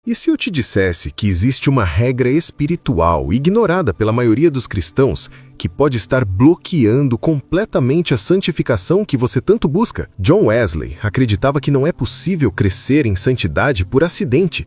E se eu te dissesse que existe uma regra espiritual ignorada pela maioria dos cristãos que pode estar bloqueando completamente a santificação que você tanto busca? John Wesley acreditava que não é possível crescer em santidade por acidente.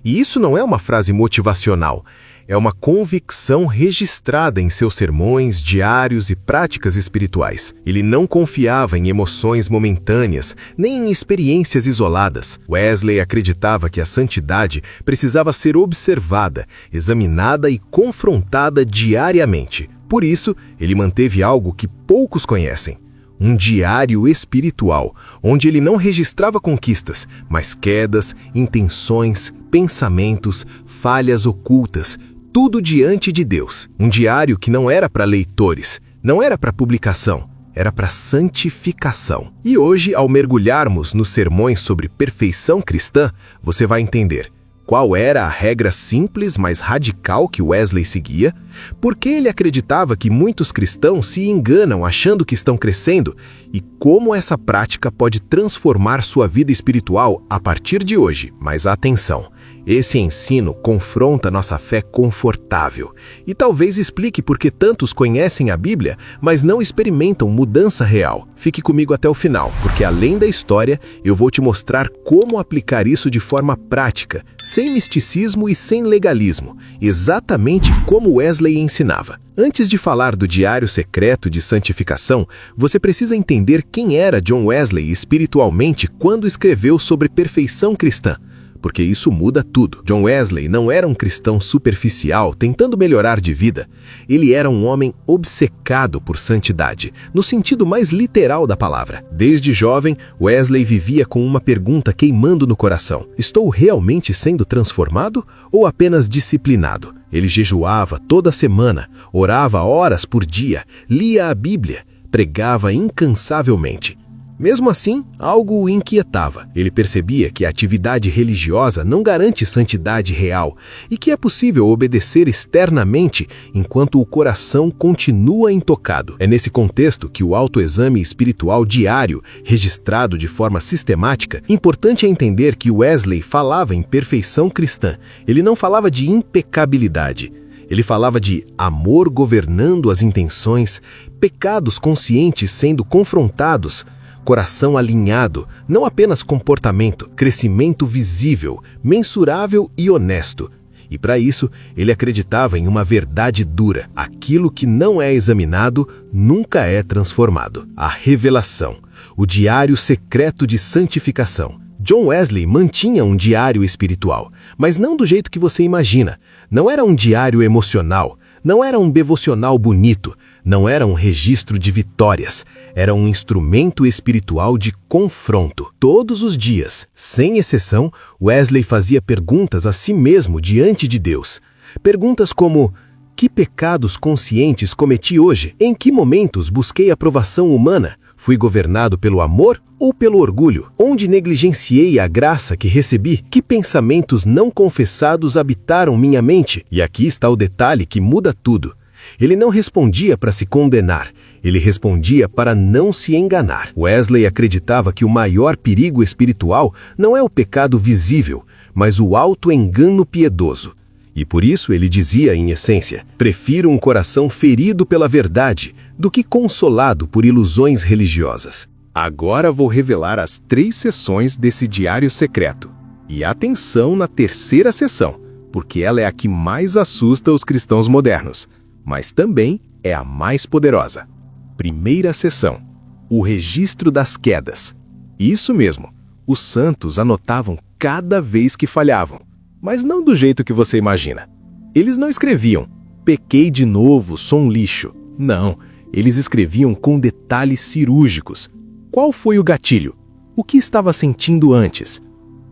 E isso não é uma frase motivacional, é uma convicção registrada em seus sermões, diários e práticas espirituais. Ele não confiava em emoções momentâneas, nem em experiências isoladas. Wesley acreditava que a santidade precisava ser observada, examinada e confrontada diariamente. Por isso, ele manteve algo que poucos conhecem: um diário espiritual, onde ele não registrava conquistas, mas quedas, intenções, pensamentos, falhas ocultas, tudo diante de Deus. Um diário que não era para leitores, não era para publicação, era para santificação. E hoje, ao mergulharmos nos sermões sobre perfeição cristã, você vai entender qual era a regra simples, mas radical que Wesley seguia, por que ele acreditava que muitos cristãos se enganam achando que estão crescendo e como essa prática pode transformar sua vida espiritual a partir de hoje. Mas atenção! Esse ensino confronta nossa fé confortável e talvez explique por que tantos conhecem a Bíblia, mas não experimentam mudança real. Fique comigo até o final, porque além da história, eu vou te mostrar como aplicar isso de forma prática, sem misticismo e sem legalismo, exatamente como Wesley ensinava. Antes de falar do diário secreto de santificação, você precisa entender quem era John Wesley espiritualmente quando escreveu sobre perfeição cristã, porque isso muda tudo. John Wesley não era um cristão superficial tentando melhorar de vida. Ele era um homem obcecado por santidade, no sentido mais literal da palavra. Desde jovem, Wesley vivia com uma pergunta queimando no coração: estou realmente sendo transformado ou apenas disciplinado? Ele jejuava toda semana, orava horas por dia, lia a Bíblia, pregava incansavelmente. Mesmo assim, algo o inquietava. Ele percebia que a atividade religiosa não garante santidade real e que é possível obedecer externamente enquanto o coração continua intocado. É nesse contexto que o autoexame espiritual diário, registrado de forma sistemática, importante é entender que Wesley falava em perfeição cristã. Ele não falava de impecabilidade. Ele falava de amor governando as intenções, pecados conscientes sendo confrontados, coração alinhado, não apenas comportamento, crescimento visível, mensurável e honesto. E para isso, ele acreditava em uma verdade dura: aquilo que não é examinado nunca é transformado. A revelação, o diário secreto de santificação. John Wesley mantinha um diário espiritual, mas não do jeito que você imagina. Não era um diário emocional, não era um devocional bonito, não era um registro de vitórias, era um instrumento espiritual de confronto. Todos os dias, sem exceção, Wesley fazia perguntas a si mesmo diante de Deus. Perguntas como: que pecados conscientes cometi hoje? Em que momentos busquei aprovação humana? Fui governado pelo amor ou pelo orgulho? Onde negligenciei a graça que recebi? Que pensamentos não confessados habitaram minha mente? E aqui está o detalhe que muda tudo. Ele não respondia para se condenar, ele respondia para não se enganar. Wesley acreditava que o maior perigo espiritual não é o pecado visível, mas o auto-engano piedoso. E por isso ele dizia, em essência: prefiro um coração ferido pela verdade do que consolado por ilusões religiosas. Agora vou revelar as 3 sessões desse diário secreto. E atenção na terceira sessão, porque ela é a que mais assusta os cristãos modernos, mas também é a mais poderosa. Primeira sessão: o registro das quedas. Isso mesmo, os santos anotavam cada vez que falhavam, mas não do jeito que você imagina. Eles não escreviam: pequei de novo, sou um lixo. Não, eles escreviam com detalhes cirúrgicos. Qual foi o gatilho? O que estava sentindo antes?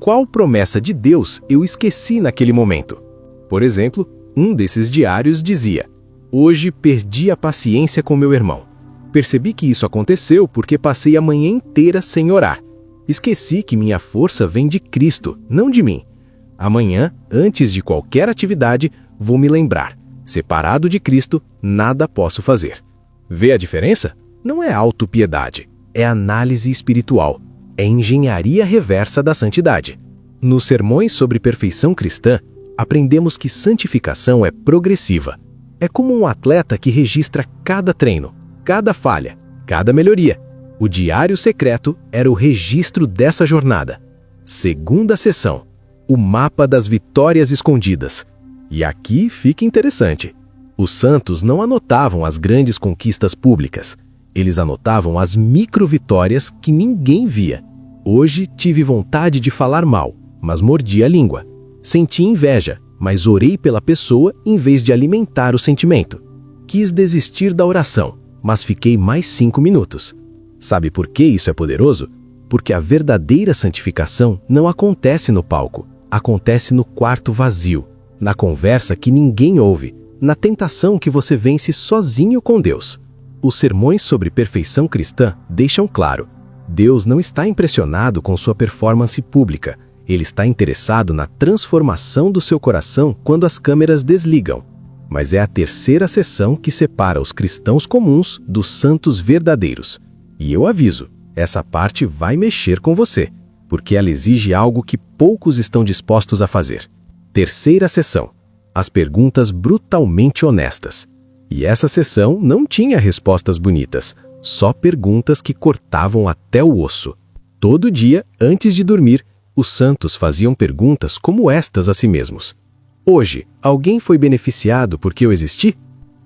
Qual promessa de Deus eu esqueci naquele momento? Por exemplo, um desses diários dizia: hoje perdi a paciência com meu irmão. Percebi que isso aconteceu porque passei a manhã inteira sem orar. Esqueci que minha força vem de Cristo, não de mim. Amanhã, antes de qualquer atividade, vou me lembrar: separado de Cristo, nada posso fazer. Vê a diferença? Não é autopiedade, é análise espiritual, é engenharia reversa da santidade. Nos sermões sobre perfeição cristã, aprendemos que santificação é progressiva. É como um atleta que registra cada treino, cada falha, cada melhoria. O diário secreto era o registro dessa jornada. Segunda sessão: o mapa das vitórias escondidas. E aqui fica interessante. Os santos não anotavam as grandes conquistas públicas. Eles anotavam as micro-vitórias que ninguém via. Hoje tive vontade de falar mal, mas mordi a língua. Senti inveja, mas orei pela pessoa em vez de alimentar o sentimento. Quis desistir da oração, mas fiquei mais 5 minutos. Sabe por que isso é poderoso? Porque a verdadeira santificação não acontece no palco, acontece no quarto vazio, na conversa que ninguém ouve, na tentação que você vence sozinho com Deus. Os sermões sobre perfeição cristã deixam claro: Deus não está impressionado com sua performance pública. Ele está interessado na transformação do seu coração quando as câmeras desligam. Mas é a terceira sessão que separa os cristãos comuns dos santos verdadeiros. E eu aviso, essa parte vai mexer com você, porque ela exige algo que poucos estão dispostos a fazer. Terceira sessão: as perguntas brutalmente honestas. E essa sessão não tinha respostas bonitas, só perguntas que cortavam até o osso. Todo dia, antes de dormir, os santos faziam perguntas como estas a si mesmos. Hoje, alguém foi beneficiado porque eu existi?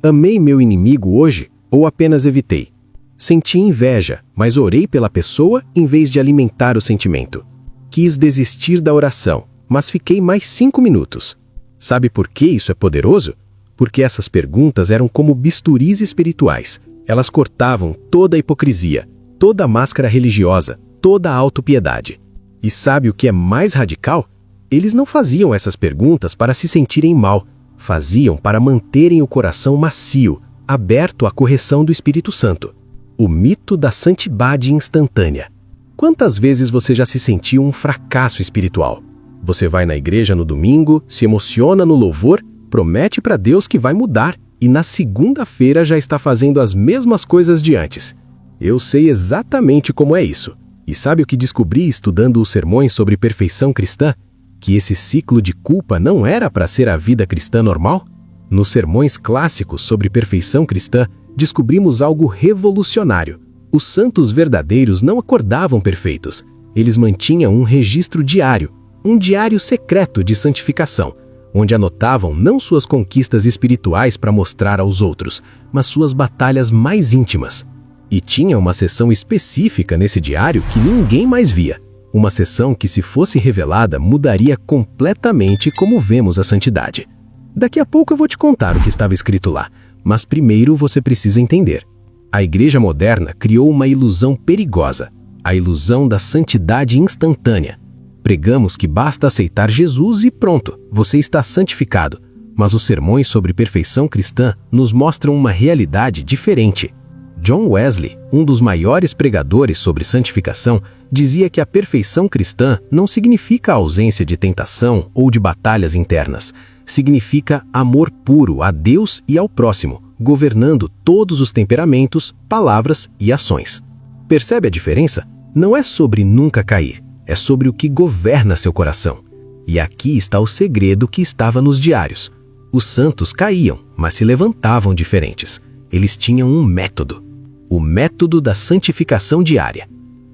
Amei meu inimigo hoje ou apenas evitei? Senti inveja, mas orei pela pessoa em vez de alimentar o sentimento. Quis desistir da oração, mas fiquei mais 5 minutos. Sabe por que isso é poderoso? Porque essas perguntas eram como bisturis espirituais. Elas cortavam toda a hipocrisia, toda a máscara religiosa, toda a autopiedade. E sabe o que é mais radical? Eles não faziam essas perguntas para se sentirem mal, faziam para manterem o coração macio, aberto à correção do Espírito Santo. O mito da santidade instantânea. Quantas vezes você já se sentiu um fracasso espiritual? Você vai na igreja no domingo, se emociona no louvor, promete para Deus que vai mudar e na segunda-feira já está fazendo as mesmas coisas de antes. Eu sei exatamente como é isso. E sabe o que descobri estudando os sermões sobre perfeição cristã? Que esse ciclo de culpa não era para ser a vida cristã normal? Nos sermões clássicos sobre perfeição cristã, descobrimos algo revolucionário. Os santos verdadeiros não acordavam perfeitos. Eles mantinham um registro diário, um diário secreto de santificação, onde anotavam não suas conquistas espirituais para mostrar aos outros, mas suas batalhas mais íntimas. E tinha uma seção específica nesse diário que ninguém mais via. Uma seção que, se fosse revelada, mudaria completamente como vemos a santidade. Daqui a pouco eu vou te contar o que estava escrito lá, mas primeiro você precisa entender. A igreja moderna criou uma ilusão perigosa, a ilusão da santidade instantânea. Pregamos que basta aceitar Jesus e pronto, você está santificado. Mas os sermões sobre perfeição cristã nos mostram uma realidade diferente. John Wesley, um dos maiores pregadores sobre santificação, dizia que a perfeição cristã não significa a ausência de tentação ou de batalhas internas. Significa amor puro a Deus e ao próximo, governando todos os temperamentos, palavras e ações. Percebe a diferença? Não é sobre nunca cair, é sobre o que governa seu coração. E aqui está o segredo que estava nos diários. Os santos caíam, mas se levantavam diferentes. Eles tinham um método. O método da santificação diária.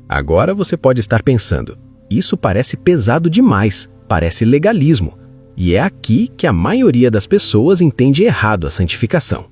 Agora você pode estar pensando, isso parece pesado demais, parece legalismo. E é aqui que a maioria das pessoas entende errado a santificação.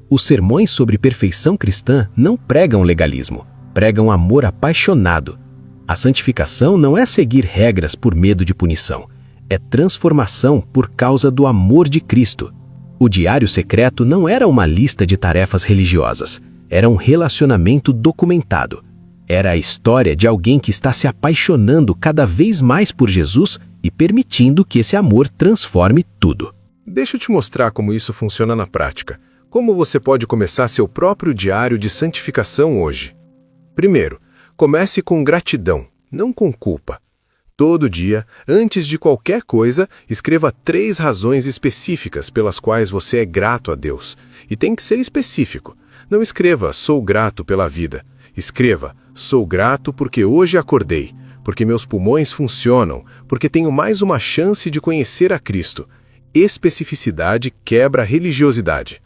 Os sermões sobre perfeição cristã não pregam legalismo, pregam amor apaixonado. A santificação não é seguir regras por medo de punição, é transformação por causa do amor de Cristo. O diário secreto não era uma lista de tarefas religiosas, era um relacionamento documentado. Era a história de alguém que está se apaixonando cada vez mais por Jesus e permitindo que esse amor transforme tudo. Deixa eu te mostrar como isso funciona na prática. Como você pode começar seu próprio diário de santificação hoje. Primeiro, comece com gratidão, não com culpa. Todo dia, antes de qualquer coisa, escreva 3 razões específicas pelas quais você é grato a Deus. E tem que ser específico. Não escreva, sou grato pela vida. Escreva, sou grato porque hoje acordei, porque meus pulmões funcionam, porque tenho mais uma chance de conhecer a Cristo. Especificidade quebra a religiosidade.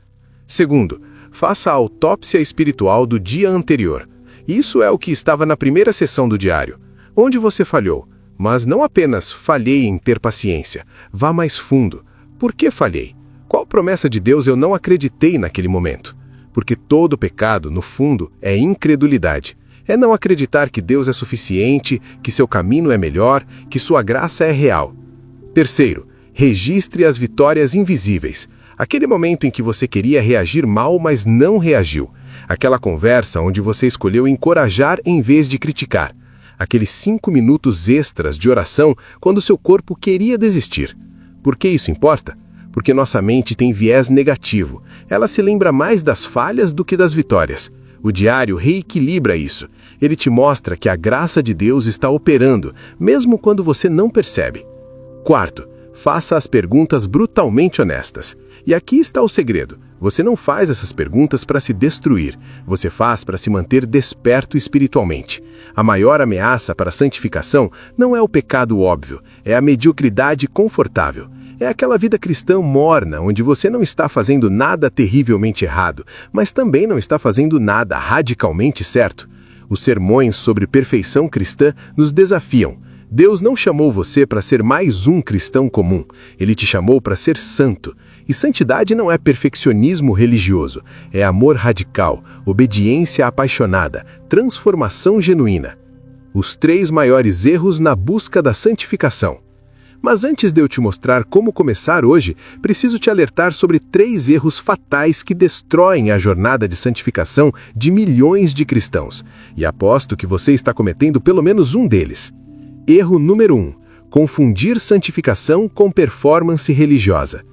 Segundo, faça a autópsia espiritual do dia anterior. Isso é o que estava na primeira sessão do diário. Onde você falhou? Mas não apenas falhei em ter paciência. Vá mais fundo. Por que falhei? Qual promessa de Deus eu não acreditei naquele momento? Porque todo pecado, no fundo, é incredulidade. É não acreditar que Deus é suficiente, que seu caminho é melhor, que sua graça é real. Terceiro, registre as vitórias invisíveis. Aquele momento em que você queria reagir mal, mas não reagiu. Aquela conversa onde você escolheu encorajar em vez de criticar. Aqueles 5 minutos extras de oração quando seu corpo queria desistir. Por que isso importa? Porque nossa mente tem viés negativo. Ela se lembra mais das falhas do que das vitórias. O diário reequilibra isso. Ele te mostra que a graça de Deus está operando, mesmo quando você não percebe. Quarto, faça as perguntas brutalmente honestas. E aqui está o segredo. Você não faz essas perguntas para se destruir. Você faz para se manter desperto espiritualmente. A maior ameaça para a santificação não é o pecado óbvio, é a mediocridade confortável. É aquela vida cristã morna, onde você não está fazendo nada terrivelmente errado, mas também não está fazendo nada radicalmente certo. Os sermões sobre perfeição cristã nos desafiam. Deus não chamou você para ser mais um cristão comum. Ele te chamou para ser santo. E santidade não é perfeccionismo religioso. É amor radical, obediência apaixonada, transformação genuína. Os 3 maiores erros na busca da santificação. Mas antes de eu te mostrar como começar hoje, preciso te alertar sobre 3 erros fatais que destroem a jornada de santificação de milhões de cristãos. E aposto que você está cometendo pelo menos um deles. Erro número 1. Confundir santificação com performance religiosa.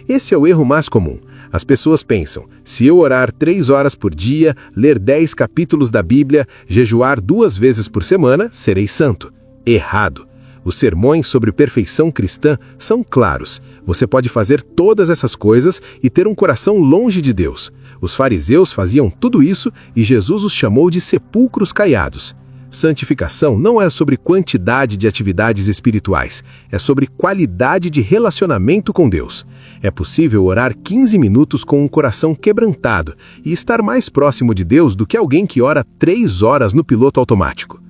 Esse é o erro mais comum. As pessoas pensam, se eu orar 3 horas por dia, ler 10 capítulos da Bíblia, jejuar 2 vezes por semana, serei santo. Errado. Os sermões sobre perfeição cristã são claros. Você pode fazer todas essas coisas e ter um coração longe de Deus. Os fariseus faziam tudo isso e Jesus os chamou de sepulcros caiados. Santificação não é sobre quantidade de atividades espirituais, é sobre qualidade de relacionamento com Deus. É possível orar 15 minutos com um coração quebrantado e estar mais próximo de Deus do que alguém que ora 3 horas no piloto automático.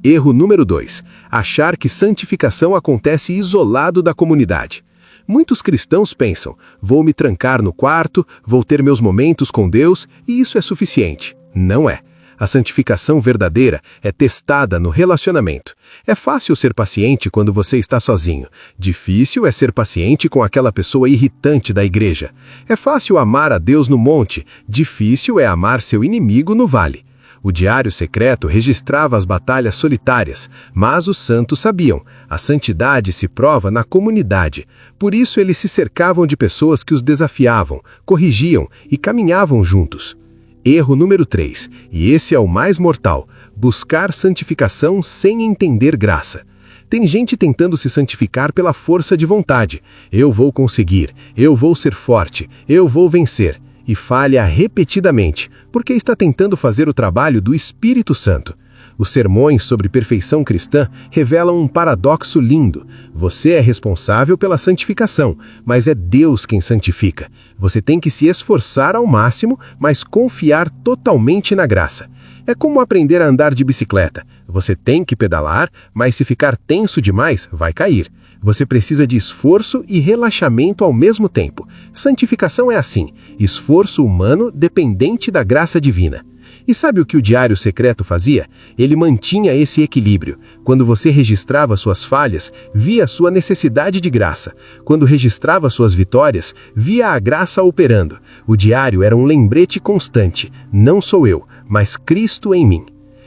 Erro número 2. Achar que santificação acontece isolado da comunidade. Muitos cristãos pensam, vou me trancar no quarto, vou ter meus momentos com Deus e isso é suficiente. Não é. A santificação verdadeira é testada no relacionamento. É fácil ser paciente quando você está sozinho. Difícil é ser paciente com aquela pessoa irritante da igreja. É fácil amar a Deus no monte. Difícil é amar seu inimigo no vale. O diário secreto registrava as batalhas solitárias, mas os santos sabiam, a santidade se prova na comunidade. Por isso eles se cercavam de pessoas que os desafiavam, corrigiam e caminhavam juntos. Erro número 3, e esse é o mais mortal, buscar santificação sem entender graça. Tem gente tentando se santificar pela força de vontade. Eu vou conseguir, eu vou ser forte, eu vou vencer. E falha repetidamente, porque está tentando fazer o trabalho do Espírito Santo. Os sermões sobre perfeição cristã revelam um paradoxo lindo. Você é responsável pela santificação, mas é Deus quem santifica. Você tem que se esforçar ao máximo, mas confiar totalmente na graça. É como aprender a andar de bicicleta. Você tem que pedalar, mas se ficar tenso demais, vai cair. Você precisa de esforço e relaxamento ao mesmo tempo. Santificação é assim, esforço humano dependente da graça divina. E sabe o que o diário secreto fazia? Ele mantinha esse equilíbrio. Quando você registrava suas falhas, via sua necessidade de graça. Quando registrava suas vitórias, via a graça operando. O diário era um lembrete constante. Não sou eu, mas Cristo em mim.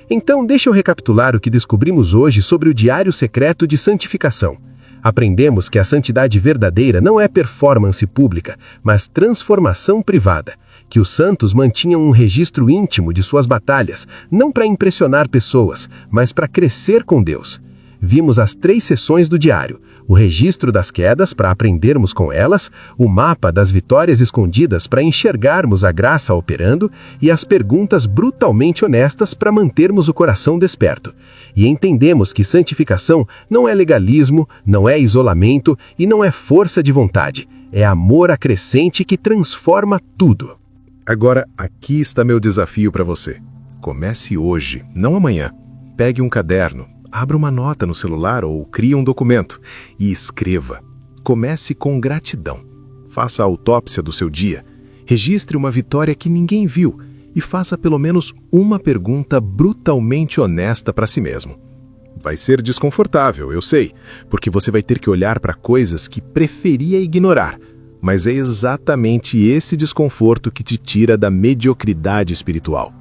Então, deixa eu recapitular o que descobrimos hoje sobre o diário secreto de santificação. Aprendemos que a santidade verdadeira não é performance pública, mas transformação privada. Que os santos mantinham um registro íntimo de suas batalhas, não para impressionar pessoas, mas para crescer com Deus. Vimos as 3 seções do diário: o registro das quedas para aprendermos com elas, o mapa das vitórias escondidas para enxergarmos a graça operando e as perguntas brutalmente honestas para mantermos o coração desperto. E entendemos que santificação não é legalismo, não é isolamento e não é força de vontade. É amor acrescente que transforma tudo. Agora, aqui está meu desafio para você. Comece hoje, não amanhã. Pegue um caderno, abra uma nota no celular ou crie um documento e escreva. Comece com gratidão. Faça a autópsia do seu dia. Registre uma vitória que ninguém viu e faça pelo menos uma pergunta brutalmente honesta para si mesmo. Vai ser desconfortável, eu sei, porque você vai ter que olhar para coisas que preferia ignorar. Mas é exatamente esse desconforto que te tira da mediocridade espiritual.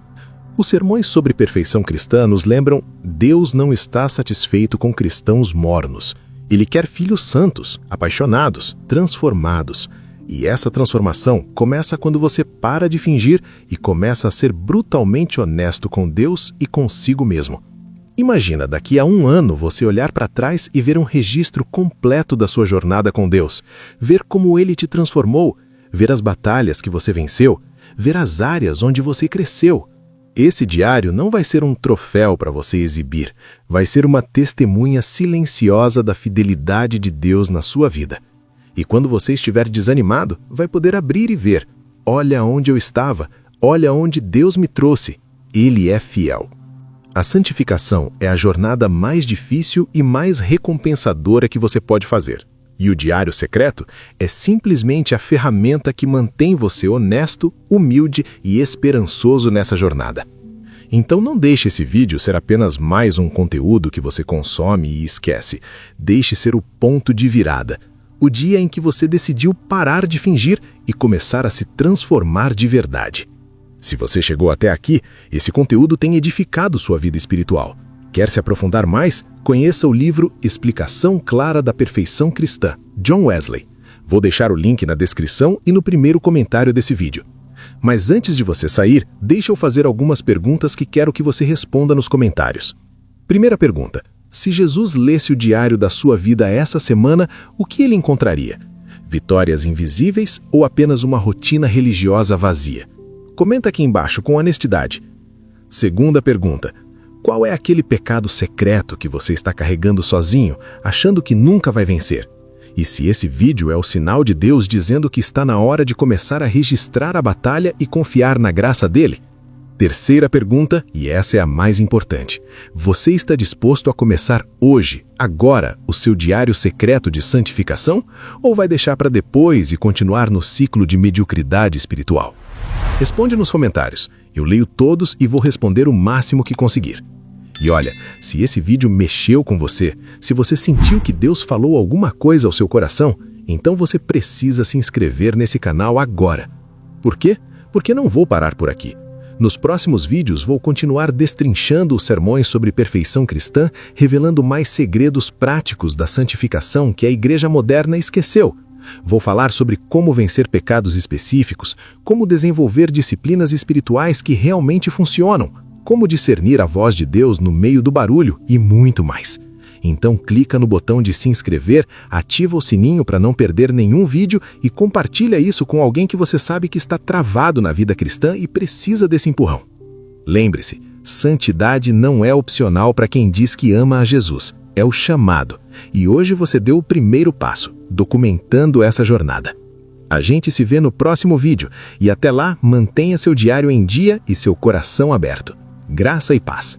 Os sermões sobre perfeição cristã nos lembram: Deus não está satisfeito com cristãos mornos. Ele quer filhos santos, apaixonados, transformados. E essa transformação começa quando você para de fingir e começa a ser brutalmente honesto com Deus e consigo mesmo. Imagina daqui a 1 ano você olhar para trás e ver um registro completo da sua jornada com Deus, ver como Ele te transformou, ver as batalhas que você venceu, ver as áreas onde você cresceu. Esse diário não vai ser um troféu para você exibir, vai ser uma testemunha silenciosa da fidelidade de Deus na sua vida. E quando você estiver desanimado, vai poder abrir e ver: olha onde eu estava, olha onde Deus me trouxe. Ele é fiel. A santificação é a jornada mais difícil e mais recompensadora que você pode fazer. E o diário secreto é simplesmente a ferramenta que mantém você honesto, humilde e esperançoso nessa jornada. Então não deixe esse vídeo ser apenas mais um conteúdo que você consome e esquece. Deixe ser o ponto de virada. O dia em que você decidiu parar de fingir e começar a se transformar de verdade. Se você chegou até aqui, esse conteúdo tem edificado sua vida espiritual. Quer se aprofundar mais? Conheça o livro Explicação Clara da Perfeição Cristã, John Wesley. Vou deixar o link na descrição e no primeiro comentário desse vídeo. Mas antes de você sair, deixa eu fazer algumas perguntas que quero que você responda nos comentários. Primeira pergunta: se Jesus lesse o diário da sua vida essa semana, o que ele encontraria? Vitórias invisíveis ou apenas uma rotina religiosa vazia? Comenta aqui embaixo com honestidade. Segunda pergunta: qual é aquele pecado secreto que você está carregando sozinho, achando que nunca vai vencer? E se esse vídeo é o sinal de Deus dizendo que está na hora de começar a registrar a batalha e confiar na graça dele? Terceira pergunta, e essa é a mais importante: você está disposto a começar hoje, agora, o seu diário secreto de santificação? Ou vai deixar para depois e continuar no ciclo de mediocridade espiritual? Responde nos comentários. Eu leio todos e vou responder o máximo que conseguir. E olha, se esse vídeo mexeu com você, se você sentiu que Deus falou alguma coisa ao seu coração, então você precisa se inscrever nesse canal agora. Por quê? Porque não vou parar por aqui. Nos próximos vídeos vou continuar destrinchando os sermões sobre perfeição cristã, revelando mais segredos práticos da santificação que a igreja moderna esqueceu. Vou falar sobre como vencer pecados específicos, como desenvolver disciplinas espirituais que realmente funcionam, como discernir a voz de Deus no meio do barulho e muito mais. Então clica no botão de se inscrever, ativa o sininho para não perder nenhum vídeo e compartilha isso com alguém que você sabe que está travado na vida cristã e precisa desse empurrão. Lembre-se, santidade não é opcional para quem diz que ama a Jesus, é o chamado. E hoje você deu o primeiro passo, documentando essa jornada. A gente se vê no próximo vídeo e até lá mantenha seu diário em dia e seu coração aberto. Graça e paz.